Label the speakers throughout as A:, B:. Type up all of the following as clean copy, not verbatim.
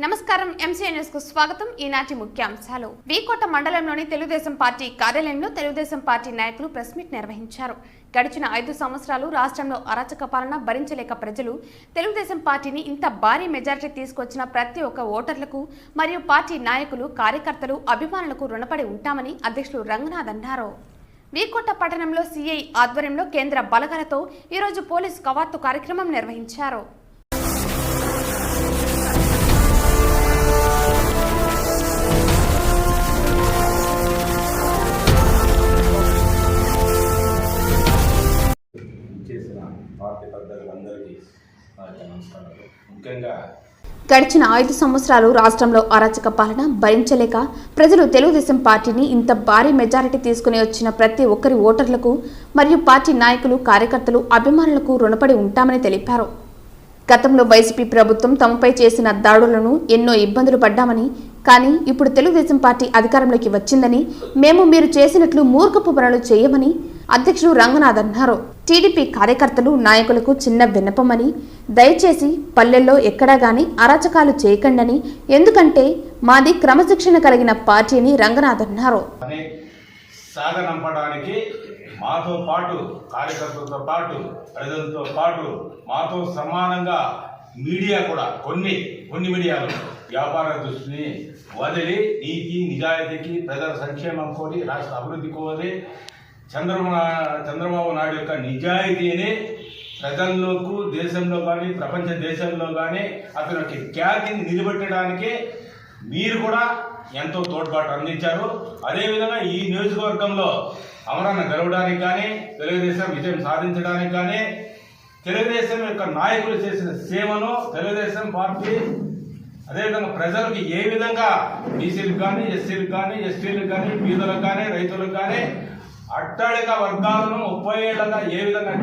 A: నమస్కారం MCI news కు స్వాగతం. ఈనాటి ముఖ్యాంశాలు. వీకోట మండలంలోని తెలుగుదేశం పార్టీ కార్యాలయంలో తెలుగుదేశం పార్టీ నాయకులు ప్రెస్ మీట్ నిర్వహించారు. గడిచిన 5 సంవత్సరాలు రాష్ట్రంలో అరాచక పాలన భరించలేక ప్రజలు తెలుగుదేశం పార్టీని ఇంత భారీ మెజారిటీ తీసుకొచ్చిన ప్రతి ఒక్క ఓటర్లకు మరియు పార్టీ నాయకులు, కార్యకర్తలు, అభిమానులకు రుణపడి ఉంటామని అధ్యక్షులు రంగనాథ్ అన్నారు. వీకోట పట్టణంలో సిఐ ఆధ్వర్యంలో కేంద్ర బలగాలతో ఈరోజు పోలీస్ కవాతు కార్యక్రమం నిర్వహించారు. గడిచిన 5 సంవత్సరాలు రాష్ట్రంలో అరాచక పాలన భరించలేక ప్రజలు తెలుగుదేశం పార్టీని ఇంత భారీ మెజారిటీ తీసుకుని వచ్చిన ప్రతి ఒక్కరి ఓటర్లకు మరియు పార్టీ నాయకులు, కార్యకర్తలు, అభిమానులకు రుణపడి ఉంటామని తెలిపారు. గతంలో వైసీపీ ప్రభుత్వం తమపై చేసిన దాడులను ఎన్నో ఇబ్బందులు పడ్డామని, కానీ ఇప్పుడు తెలుగుదేశం పార్టీ అధికారంలోకి వచ్చిందని మేము మీరు చేసినట్లు మూర్ఖపు పనులు చేయమని అధ్యక్షుడు రంగనాథ్ అన్నారు. టీడీపీ కార్యకర్తలు, నాయకులకు చిన్న విన్నపమని, దయచేసి పల్లెల్లో ఎక్కడా గానీ అరాచకాలు చేయకండని, ఎందుకంటే మాది క్రమశిక్షణ కలిగిన పార్టీ అని రంగనాథ్ అన్నారు.
B: సాగనంపడానికి మాతో పాటు, కార్యకర్తలతో పాటు, ప్రజలతో పాటు మాతో సమానంగా మీడియా కూడా కొన్ని మీడియాలు వ్యాపార దృష్టిని వదిలి నీతి నిజాయితీకి, ప్రజల సంక్షేమం కోరి, రాష్ట్ర అభివృద్ధి కోరి చంద్రబాబు నాయుడు యొక్క నిజాయితీని ప్రజల్లోకి, దేశంలో కానీ ప్రపంచ దేశంలో కానీ అతని యొక్క ఖ్యాతిని నిలబెట్టడానికి మీరు కూడా ఎంతో తోడ్పాటు అందించారు. అదేవిధంగా ఈ నియోజకవర్గంలో అమరాన్ని గెలవడానికి కానీ, తెలుగుదేశం విజయం సాధించడానికి కానీ, తెలుగుదేశం యొక్క నాయకులు చేసిన సేవను తెలుగుదేశం పార్టీ అదేవిధంగా ప్రజలకు ఏ విధంగా బీసీలకు కానీ, ఎస్సీలకు కానీ, ఎస్టీలకు కానీ, బీదలకు కానీ, రైతులకు కానీ, అట్టడిక వర్గాలను 30 ఏళ్లుగా ఏ విధంగా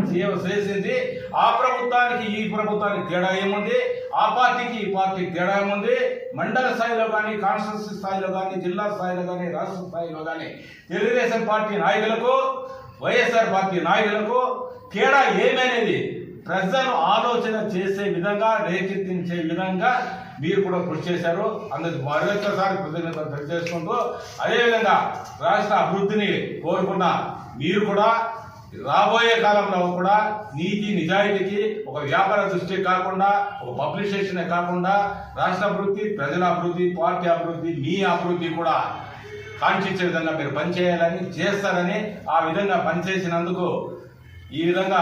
B: చేసింది, ఆ ప్రభుత్వానికి ఈ ప్రభుత్వానికి తేడా ఏముంది, ఆ పార్టీకి ఈ పార్టీకి తేడా ఏముంది, మండల స్థాయిలో కానీ, కాన్స్టిట్యూన్సీ స్థాయిలో కానీ, జిల్లా స్థాయిలో కానీ, రాష్ట్ర స్థాయిలో కానీ తెలుగుదేశం పార్టీ నాయకులకు, వైఎస్ఆర్ పార్టీ నాయకులకు తేడా ఏమనేది ప్రజలు ఆలోచన చేసే విధంగా, రేకెత్తించే విధంగా మీరు కూడా కృషి చేశారు. అందుకు మరొకసారి కృతజ్ఞతలు తెలియజేసుకుంటూ, అదేవిధంగా రాష్ట్ర అభివృద్ధిని కోరుకున్న మీరు కూడా రాబోయే కాలంలో కూడా నీతి నిజాయితీకి, ఒక వ్యాపార దృష్టి కాకుండా, ఒక పబ్లిషేషన్ కాకుండా రాష్ట్ర అభివృద్ధి, ప్రజల అభివృద్ధి, పార్టీ అభివృద్ధి, మీ అభివృద్ధి కూడా కాంక్షించే విధంగా మీరు పనిచేయాలని, చేస్తారని, ఆ విధంగా పనిచేసినందుకు ఈ విధంగా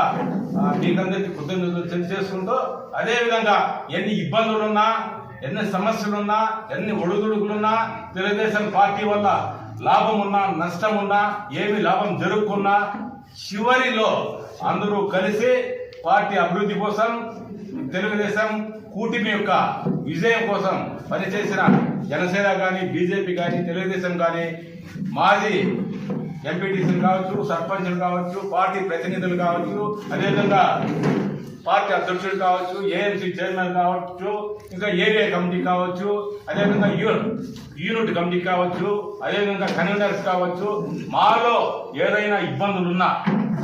B: మీకందరికీ కృతజ్ఞతలు తెలియజేసుకుంటూ, అదేవిధంగా ఎన్ని ఇబ్బందులున్నా, ఎన్ని సమస్యలున్నా, ఎన్ని ఒడుదుడుకులున్నా, తెలుగుదేశం పార్టీ వల్ల లాభం ఉన్నా, నష్టం ఉన్నా, ఏమి లాభం జరుగుకున్నా, చివరిలో అందరూ కలిసి పార్టీ అభివృద్ధి కోసం, తెలుగుదేశం కూటమి యొక్క విజయం కోసం పనిచేసిన జనసేన కానీ, బీజేపీ కానీ, తెలుగుదేశం కానీ, మాజీ ఎంపీటీసీలు కావచ్చు, సర్పంచులు కావచ్చు, పార్టీ ప్రతినిధులు కావచ్చు, అదేవిధంగా పార్టీ అధ్యక్షుడు కావచ్చు, ఏఎంసీ చైర్మన్ కావచ్చు, ఇంకా ఏరియా కమిటీ కావచ్చు, అదేవిధంగా యూనిట్ కమిటీ కావచ్చు, అదేవిధంగా కన్వీనర్స్ కావచ్చు, మాలో ఏదైనా ఇబ్బందులున్నా,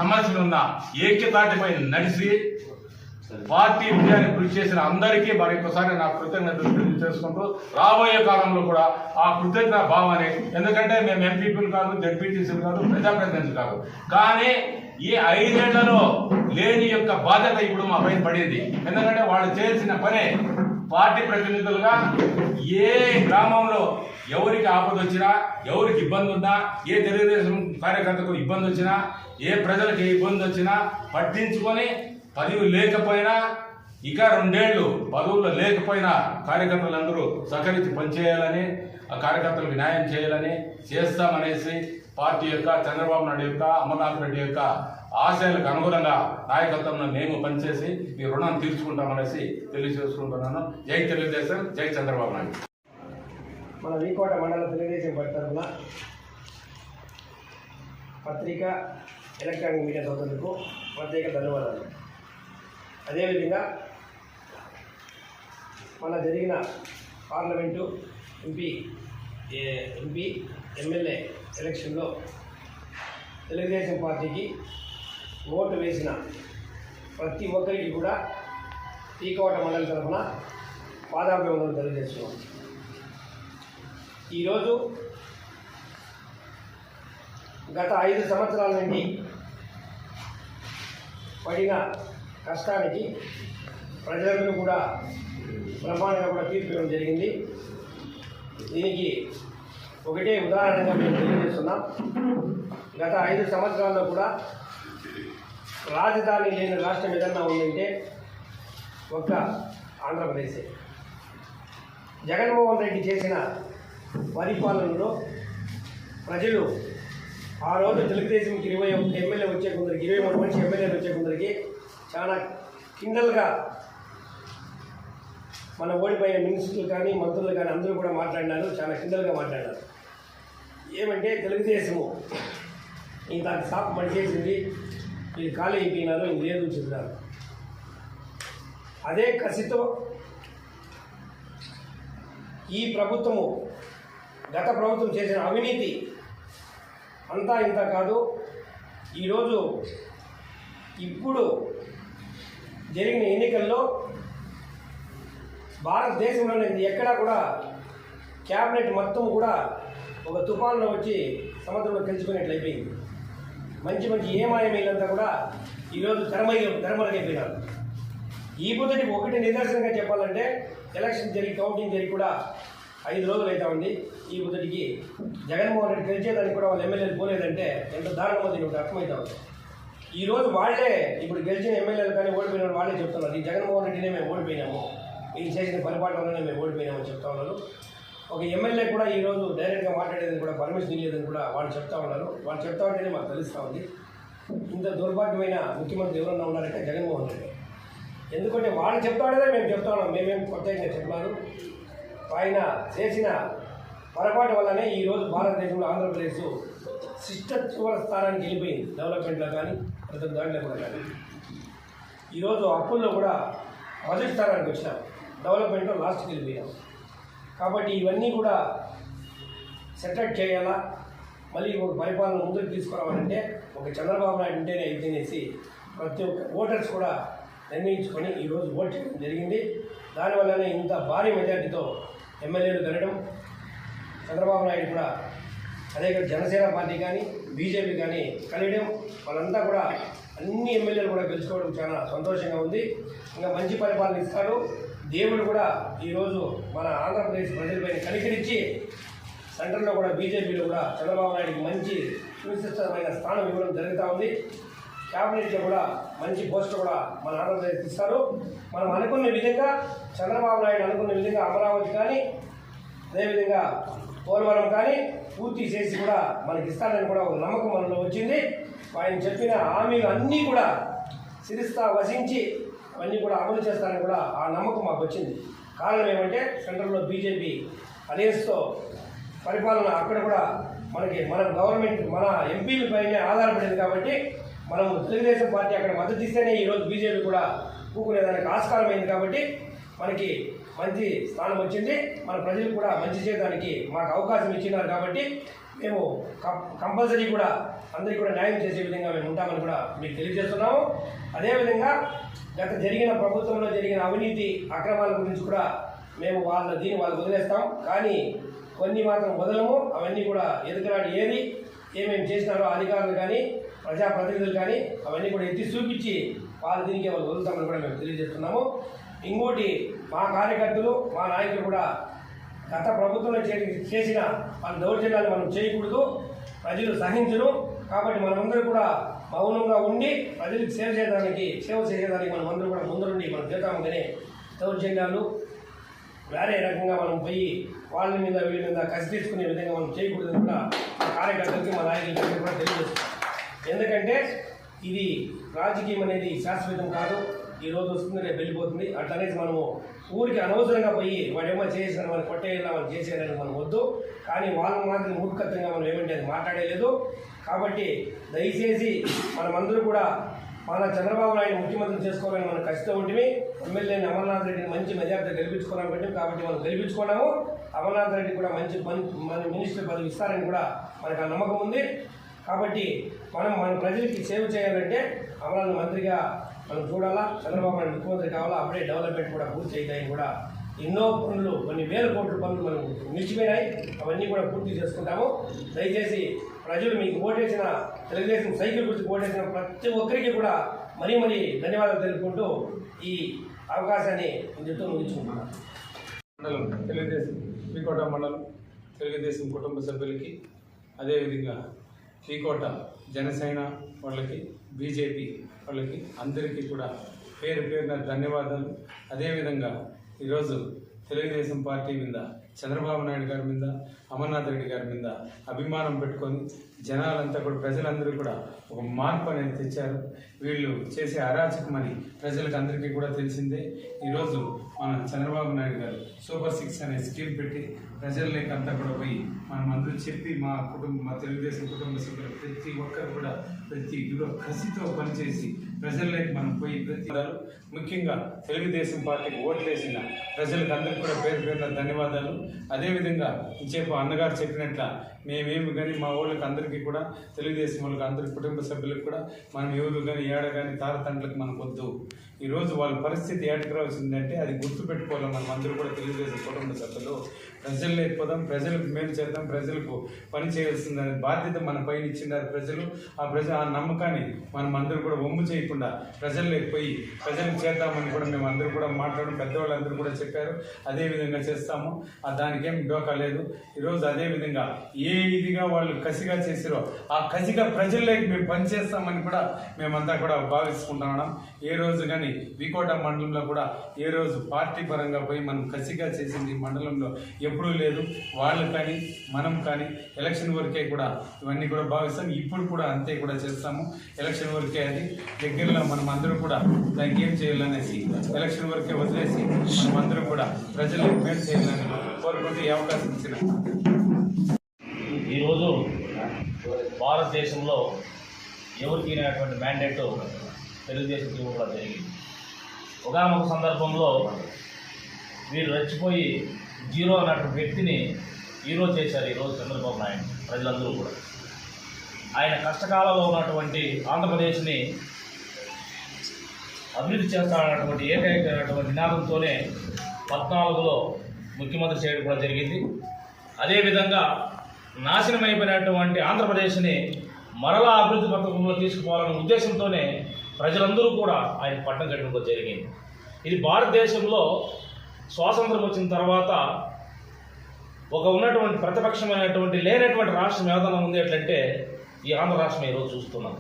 B: సమస్యలున్నా ఏక్యతాటిపై నడిచి పార్టీ విజయాన్ని కృషి చేసిన అందరికీ మరొకసారి నా కృతజ్ఞతలు తెలియజేసుకుంటూ, రాబోయే కాలంలో కూడా ఆ కృతజ్ఞత భావాన్ని, ఎందుకంటే మేము ఎంపీపీలు కాదు, జడ్పీటీసీలు కాదు, ప్రజాప్రతినిధులు కాదు, కానీ ఈ 5 ఏళ్లలో లేని యొక్క బాధ్యత ఇప్పుడు మా పైన పడింది. ఎందుకంటే వాళ్ళు చేయాల్సిన పనే పార్టీ ప్రతినిధులుగా ఏ గ్రామంలో ఎవరికి ఆపద వచ్చినా, ఎవరికి ఇబ్బంది ఉన్నా, ఏ తెలుగుదేశం కార్యకర్తకు ఇబ్బంది వచ్చినా, ఏ ప్రజలకు ఏ ఇబ్బంది వచ్చినా పట్టించుకొని, పదవి లేకపోయినా, ఇక 2 ఏళ్లు పదవుల్లో లేకపోయినా కార్యకర్తలందరూ సహకరించి పనిచేయాలని, ఆ కార్యకర్తలకు న్యాయం చేయాలని, చేస్తామనేసి పార్టీ యొక్క, చంద్రబాబు నాయుడు యొక్క, అమర్నాథ్ రెడ్డి యొక్క ఆశయాలకు అనుగుణంగా నాయకత్వంలో మేము పనిచేసి మీ రుణాన్ని తీర్చుకుంటామనేసి తెలియజేసుకుంటున్నాను. జై తెలుగుదేశం, జై చంద్రబాబు నాయుడు.
C: టీకోట మండల తెలుగుదేశం పార్టీ తరఫున పత్రిక ఎలక్ట్రానిక్ మీడియా సోదరులకు ప్రత్యేక ధన్యవాదాలు. అదేవిధంగా మన జరిగిన పార్లమెంటు ఎంపీ ఎమ్మెల్యే ఎలక్షన్లో తెలుగుదేశం పార్టీకి ఓటు వేసిన ప్రతి ఒక్కరికి కూడా టీకోట మండలి తరఫున పాదాభివందనలు తెలియజేస్తున్నాం. ఈరోజు గత 5 సంవత్సరాల నుండి పడిన కష్టానికి ప్రజలందరూ కూడా బ్రహ్మాండంగా కూడా తీర్పు ఇవ్వడం జరిగింది. దీనికి ఒకటే ఉదాహరణగా మేము తెలియజేస్తున్నాం. గత 5 సంవత్సరాల్లో కూడా రాజధాని లేని రాష్ట్రం ఏదన్నా ఉందంటే ఒక్క ఆంధ్రప్రదేశే. జగన్మోహన్ రెడ్డి చేసిన పరిపాలనలో ప్రజలు ఆ రోజు తెలుగుదేశంకి 21 ఎమ్మెల్యే వచ్చే కొందరికి 23 మంది ఎమ్మెల్యేలు వచ్చే కొందరికి చాలా కిండల్గా మన ఓడిపోయిన మినిస్టర్లు కానీ మంత్రులు కానీ అందరూ కూడా మాట్లాడినారు, చాలా కిండల్గా మాట్లాడినారు. ఏమంటే తెలుగుదేశము ఇంత సాప్ మడిచేసింది, ఇది ఖాళీ అయిపోయినారు, ఇది లేదు చెప్పినారు. అదే కసితో ఈ ప్రభుత్వము గత ప్రభుత్వం చేసిన అవినీతి అంతా ఇంత కాదు. ఈరోజు ఇప్పుడు జరిగిన ఎన్నికల్లో భారతదేశంలోనే ఎక్కడా కూడా క్యాబినెట్ మొత్తం కూడా ఒక తుఫాన్లో వచ్చి సముద్రంలో కలిసిపోయినట్లు అయిపోయింది. మంచి మంచి ఏమాయమీలంతా కూడా ఈరోజు తెరమరుగైపోయినారు. ఈ పొద్దుటికి ఒకటి నిదర్శనంగా చెప్పాలంటే ఎలక్షన్ జరిగి కౌంటింగ్ జరిగి కూడా 5 రోజులు అవుతా ఉంది. ఈ పొద్దుటికి జగన్మోహన్ రెడ్డి గెలిచేదానికి కూడా వాళ్ళు ఎమ్మెల్యేలు పోలేదంటే ఎంత దారుణమో దీనికి అర్థమవుతా ఉంది. ఈరోజు వాళ్ళే ఇప్పుడు గెలిచిన ఎమ్మెల్యేలు కానీ ఓడిపోయిన వాళ్ళే చెప్తున్నారు, ఈ జగన్మోహన్ రెడ్డినే మేము ఓడిపోయినాము, వీళ్ళు చేసిన పరిపాలనలోనే మేము ఓడిపోయినామని చెప్తా ఉన్నారు. ఒక ఎమ్మెల్యే కూడా ఈరోజు డైరెక్ట్గా మాట్లాడేది కూడా పర్మిషన్ ఇవ్వలేదని కూడా వాళ్ళు చెప్తా ఉన్నారు. వాళ్ళు చెప్తా ఉంటేనే మాకు తెలుస్తూ ఉంది. ఇంత దుర్భాగ్యమైన ముఖ్యమంత్రి ఎవరన్నా ఉన్నారంటే జగన్మోహన్ రెడ్డి. ఎందుకంటే వాళ్ళు చెప్తా ఉండేదే మేము చెప్తా ఉన్నాం, మేమేం ప్రత్యేకంగా చెప్పారు. ఆయన చేసిన పొరపాటు వల్లనే ఈరోజు భారతదేశంలో ఆంధ్రప్రదేశ్ చివరి స్థానానికి వెళ్ళిపోయింది. డెవలప్మెంట్లో కానీ ప్రతి దాంట్లో కూడా కానీ ఈరోజు అప్పుల్లో కూడా మొదటి స్థానానికి వచ్చినాం, డెవలప్మెంట్లో లాస్ట్కి వెళ్ళిపోయాం. కాబట్టి ఇవన్నీ కూడా సెటరేట్ చేయాలా, మళ్ళీ ఒక పరిపాలన ముందుకు తీసుకురావాలంటే ఒక చంద్రబాబు నాయుడు ఉంటేనే అయితేనేసి ప్రతి ఒక్క ఓటర్స్ కూడా నిర్ణయించుకొని ఈరోజు ఓటు చేయడం జరిగింది. దానివల్లనే ఇంత భారీ మెజార్టీతో ఎమ్మెల్యేలు గెలడం, చంద్రబాబు నాయుడు కూడా అదే జనసేన పార్టీ కానీ బీజేపీ కానీ కలియడం, వాళ్ళంతా కూడా అన్ని ఎమ్మెల్యేలు కూడా గెలుచుకోవడం చాలా సంతోషంగా ఉంది. ఇంకా మంచి పరిపాలన ఇస్తాడు దేవుడు కూడా. ఈరోజు మన ఆంధ్రప్రదేశ్ ప్రజలపైన కనికరించి సెంట్రల్లో కూడా బీజేపీలో కూడా చంద్రబాబు నాయుడికి మంచి సునిశ్చితమైన స్థానం ఇవ్వడం జరుగుతూ ఉంది. క్యాబినెట్లో కూడా మంచి పోస్ట్ కూడా మన ఆంధ్రప్రదేశ్ ఇస్తారు. మనం అనుకున్న విధంగా చంద్రబాబు నాయుడు అనుకున్న విధంగా అమరావతి కానీ అదేవిధంగా పోలవరం కానీ పూర్తి చేసి కూడా మనకి ఇస్తారని కూడా ఒక నమ్మకం మనలో వచ్చింది. ఆయన చెప్పిన హామీలు అన్నీ కూడా సిరిస్తా వసించి అవన్నీ కూడా అమలు చేస్తారని కూడా ఆ నమ్మకం మాకు వచ్చింది. కారణం ఏమంటే సెంట్రల్లో బీజేపీ అలయన్స్తో పరిపాలన అక్కడ కూడా మన గవర్నమెంట్ మన ఎంపీల పైనే ఆధారపడింది. కాబట్టి మనం తెలుగుదేశం పార్టీ అక్కడ మద్దతు ఇస్తేనే ఈరోజు బీజేపీ కూడా కూకునేదానికి ఆస్కారం అయింది. కాబట్టి మనకి మంచి స్థానం వచ్చింది. మన ప్రజలు కూడా మంచి చేయడానికి మాకు అవకాశం ఇచ్చినారు. కాబట్టి మేము కంపల్సరీ కూడా అందరికీ కూడా న్యాయం చేసే విధంగా మేము ఉంటామని కూడా మీకు తెలియజేస్తున్నాము. అదేవిధంగా గత జరిగిన ప్రభుత్వంలో జరిగిన అవినీతి అక్రమాల గురించి కూడా మేము వాళ్ళకి వదిలేస్తాం. కానీ కొన్ని మాత్రం వదలము. అవన్నీ కూడా ఎదుగురాడు ఏమేమి చేసినారో అధికారులు కానీ ప్రజాప్రతినిధులు కానీ అవన్నీ కూడా ఎత్తి చూపించి దీనికి వాళ్ళు వదులుతామని కూడా మేము తెలియజేస్తున్నాము. ఇంకోటి, మా కార్యకర్తలు మా నాయకులు కూడా గత ప్రభుత్వంలో చేసిన వాళ్ళ దౌర్జన్యాలు మనం చేయకూడదు, ప్రజలు సహించరు. కాబట్టి మనమందరూ కూడా మౌనంగా ఉండి ప్రజలకు సేవ చేసేదానికి మనమందరూ కూడా ముందుండి మనం చేద్దాము. కానీ దౌర్జన్యాలు వేరే రకంగా మనం పోయి వాళ్ళ మీద వీళ్ళ మీద కసి తీసుకునే విధంగా మనం చేయకూడదని కూడా మా కార్యకర్తలకి మా నాయకులకి కూడా తెలియజేస్తాం. ఎందుకంటే ఇది రాజకీయం అనేది శాశ్వతం కాదు. రోజు వస్తుంది, రేపు వెళ్ళిపోతుంది. అట్లనేసి మనము ఊరికి అనవసరంగా పోయి వాడేమో చేసిన మనం కొట్టేయాలి, మనం చేసేయాలని మనం వద్దు. కానీ వాళ్ళ మాత్రం మూర్ఖత్వంగా మనం ఏమంటే అది మాట్లాడలేదు. కాబట్టి దయచేసి మనమందరూ కూడా మన చంద్రబాబు నాయుడు ముఖ్యమంత్రి చేసుకోవాలని మనం ఖచ్చితంగా ఉంటుంది. ఎమ్మెల్యేని అమర్నాథ్ రెడ్డిని మంచి మెజార్టీ గెలిపించుకోవాలనుకుంటాం. కాబట్టి మనం గెలిపించుకున్నాము. అమర్నాథ్ రెడ్డి కూడా మంచి మన మినిస్టర్ పదవి ఇస్తారని కూడా మనకు ఆ నమ్మకం ఉంది. కాబట్టి మనం మన ప్రజలకి సేవ చేయాలంటే అమరావతి మంత్రిగా మనం చూడాలా, చంద్రబాబు నాయుడు ముఖ్యమంత్రి కావాలా. అప్పుడే డెవలప్మెంట్ కూడా పూర్తి అవుతాయని కూడా ఎన్నో పనులు, కొన్ని వేల కోట్ల పనులు మనం నిలిచిపోయినాయి. అవన్నీ కూడా పూర్తి చేసుకుంటాము. దయచేసి ప్రజలు మీకు ఓటేసిన తెలుగుదేశం సైకిల్ గుర్తు ఓటేసిన ప్రతి ఒక్కరికి కూడా మరీ ధన్యవాదాలు తెలుపుకుంటూ ఈ అవకాశాన్ని ఇందుతో ముగించుకుంటున్నాను.
D: మండలం తెలుగుదేశం శ్రీకోట మండలం తెలుగుదేశం కుటుంబ సభ్యులకి, అదేవిధంగా శ్రీకోట జనసేన వాళ్ళకి, బీజేపీ వాళ్ళకి అందరికీ కూడా పేరు పేరున ధన్యవాదాలు. అదేవిధంగా ఈరోజు తెలుగుదేశం పార్టీ మీద, చంద్రబాబు నాయుడు గారి మీద, అమర్నాథ్ రెడ్డి గారి మీద అభిమానం పెట్టుకొని జనాలంతా కూడా, ప్రజలందరూ కూడా ఒక మార్పు అనేది తెచ్చారు. వీళ్ళు చేసే అరాచకమని ప్రజలకు అందరికీ కూడా తెలిసిందే. ఈరోజు మన చంద్రబాబు నాయుడు గారు సూపర్ 6 అనే స్కీమ్ పెట్టి ప్రజల్లోకి అంతా కూడా పోయి మనం అందరూ చెప్పి మా తెలుగుదేశం కుటుంబ సభ్యులు ప్రతి ఒక్కరు కూడా ప్రతి కసితో పనిచేసి ప్రజల్లోకి మనం పోయి ముఖ్యంగా తెలుగుదేశం పార్టీకి ఓట్లేసిన ప్రజలకు అందరికీ కూడా పేరు పేరున ధన్యవాదాలు. అదేవిధంగా ఇంచేపు అన్నగారు చెప్పినట్ల మేమేమి కానీ మా వాళ్ళకి అందరికీ కూడా, తెలుగుదేశం వాళ్ళకి అందరి కుటుంబ సభ్యులకు కూడా మనం ఎవరు కానీ ఏడ కానీ తారతండ్రులకు మనకు వద్దు. ఈరోజు వాళ్ళ పరిస్థితి ఏటకు రావాల్సిందంటే అది గుర్తుపెట్టుకోవాలి. మనం అందరూ కూడా తెలుగుదేశం కుటుంబ సభ్యులు ప్రజలు లేకపోదాం, ప్రజలకు మేలు చేద్దాం, ప్రజలకు పని చేయాల్సిందనే బాధ్యత మన పైన ఇచ్చినారు ప్రజలు. ఆ నమ్మకాన్ని మనం అందరూ కూడా వమ్ము చేయకుండా ప్రజల్లోకి పోయి ప్రజలకు చేద్దామని కూడా మేము అందరూ కూడా మాట్లాడడం, పెద్దవాళ్ళందరూ కూడా చెప్పారు. అదేవిధంగా చేస్తాము. దానికేం డోకా లేదు. ఈరోజు అదేవిధంగా ఏ ఇదిగా వాళ్ళు కసిగా చేసిరో ఆ కసిగా ప్రజల్లోకి మేము పనిచేస్తామని కూడా మేమంతా కూడా భావించుకుంటున్నాం. ఏ రోజు కానీ వికోట మండలంలో కూడా ఏ రోజు పార్టీ పరంగా పోయి మనం కసిగా చేసింది మండలంలో ఎప్పుడూ లేదు. వాళ్ళు కానీ మనం కానీ ఎలక్షన్ వరకే కూడా ఇవన్నీ కూడా భావిస్తాం. ఇప్పుడు కూడా అంతే కూడా చేస్తాము. ఎలక్షన్ వరకే అది దగ్గరలో మనం అందరూ కూడా దానికి ఏం చేయాలనేసి ఎలక్షన్ వరకే వదిలేసి మనం అందరూ కూడా ప్రజలకు మేలు చేయాలని కోరుకుంటూ ఈ అవకాశం ఇచ్చిన.
E: ఈరోజు భారతదేశంలో ఎవరికి అయినటువంటి మ్యాండేట్ తెలుగుదేశం కూడా జరిగింది. ఒకానొక సందర్భంలో వీరు రెచ్చిపోయి జీరో అన్నటువంటి వ్యక్తిని హీరో చేశారు ఈరోజు చంద్రబాబు నాయుడు. ప్రజలందరూ కూడా ఆయన కష్టకాలంలో ఉన్నటువంటి ఆంధ్రప్రదేశ్ని అభివృద్ధి చేస్తానన్నటువంటి ఏకైకమైనటువంటి నినాదంతోనే 14లో ముఖ్యమంత్రి చేయడం కూడా జరిగింది. అదేవిధంగా నాశనమైపోయినటువంటి ఆంధ్రప్రదేశ్ని మరలా అభివృద్ధి పథకంలో తీసుకుపోవాలనే ఉద్దేశంతోనే ప్రజలందరూ కూడా ఆయన పట్టం కట్టడం కూడా జరిగింది. ఇది భారతదేశంలో స్వాతంత్రం వచ్చిన తర్వాత ఒక ఉన్నటువంటి ప్రతిపక్షమైనటువంటి లేనటువంటి రాష్ట్రం ఏదైనా ఉంది ఎట్లంటే ఈ ఆంధ్ర రాష్ట్రం ఈరోజు చూస్తున్నాం.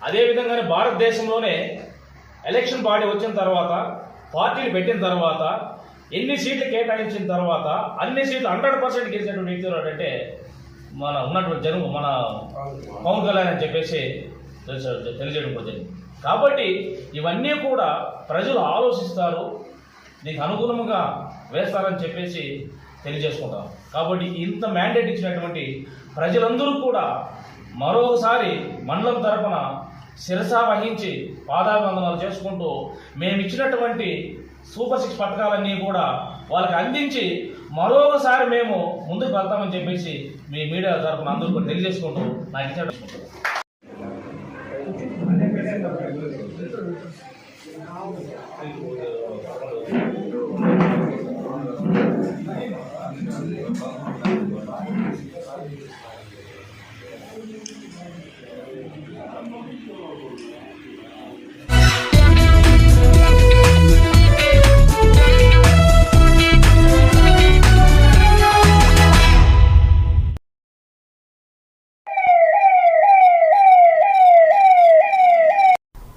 E: అదేవిధంగానే భారతదేశంలోనే ఎలక్షన్ బాడీ వచ్చిన తర్వాత, పార్టీలు పెట్టిన తర్వాత, ఎన్ని సీట్లు కేటాయించిన తర్వాత అన్ని సీట్లు 100% గెలిచినటువంటి వ్యక్తి అంటే మన ఉన్నటువంటి జనం మన పవన్ కళ్యాణ్ అని చెప్పేసి తెలియజేయడం కూడా జరిగింది. కాబట్టి ఇవన్నీ కూడా ప్రజలు ఆలోచిస్తారు, నీకు అనుగుణంగా వేస్తారని చెప్పేసి తెలియజేసుకుంటాం. కాబట్టి ఇంత మ్యాండేట్ ఇచ్చినటువంటి ప్రజలందరూ కూడా మరోసారి మండలం తరపున శిరసా వహించి పాదాభివందనాలు చేసుకుంటూ మేము ఇచ్చినటువంటి సూపర్ 6 పథకాలన్నీ కూడా వాళ్ళకి అందించి మరోసారి మేము ముందుకు వెళ్తామని చెప్పేసి మీ మీడియా తరఫున అందరూ కూడా తెలియజేసుకుంటూ నాకు ఇచ్చేసుకుంటాం.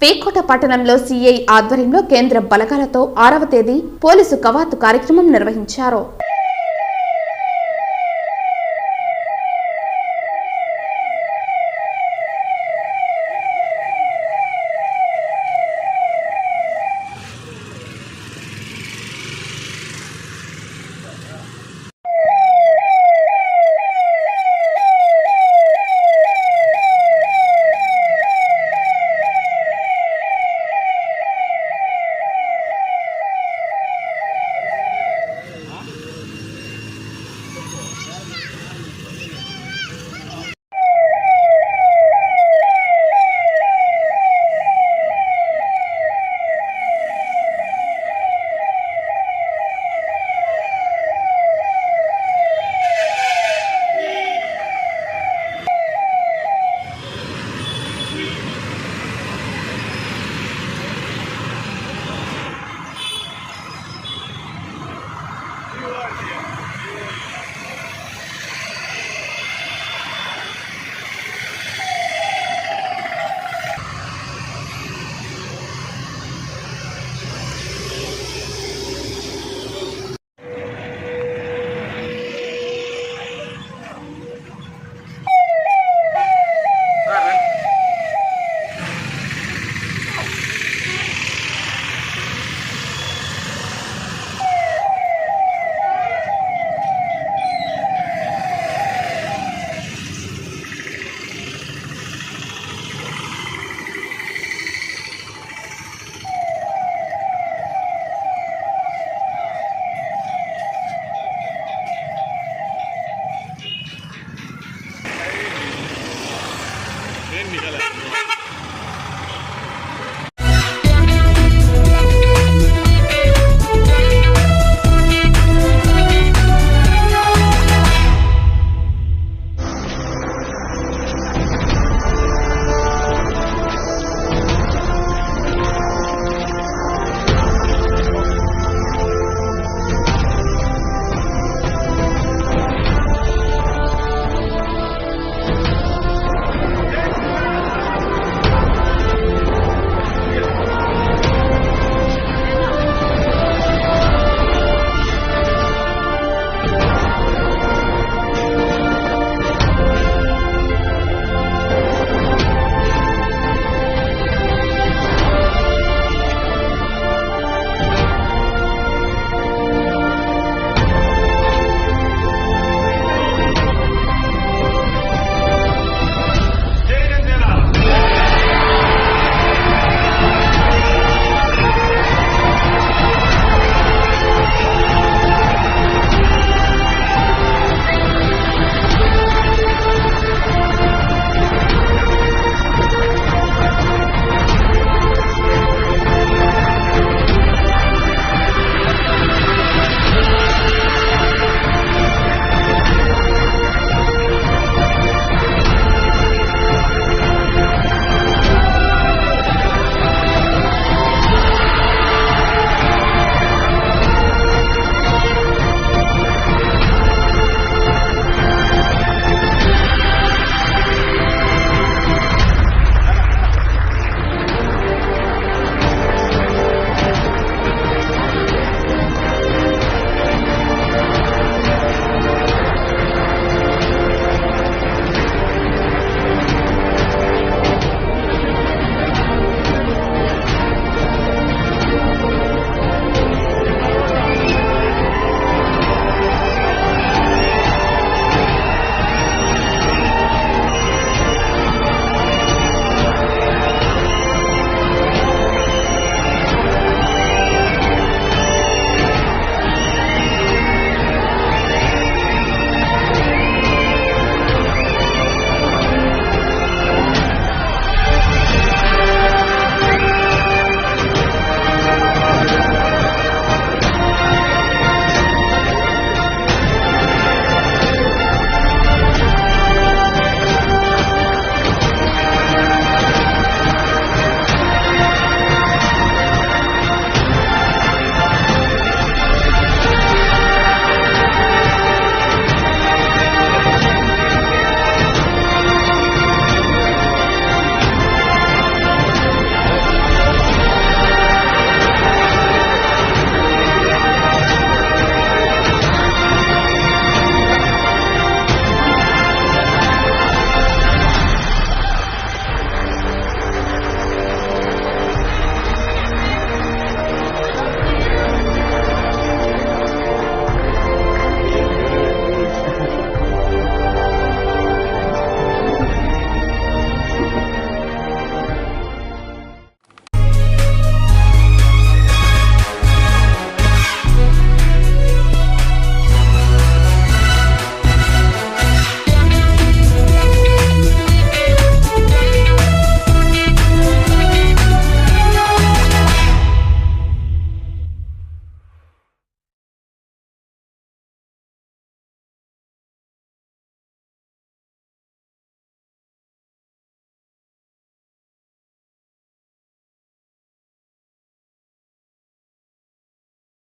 A: పేకోట పట్టణంలో సిఐ ఆధ్వర్యంలో కేంద్ర బలగాలతో 6వ తేదీ పోలీసు కవాతు కార్యక్రమం నిర్వహించారు.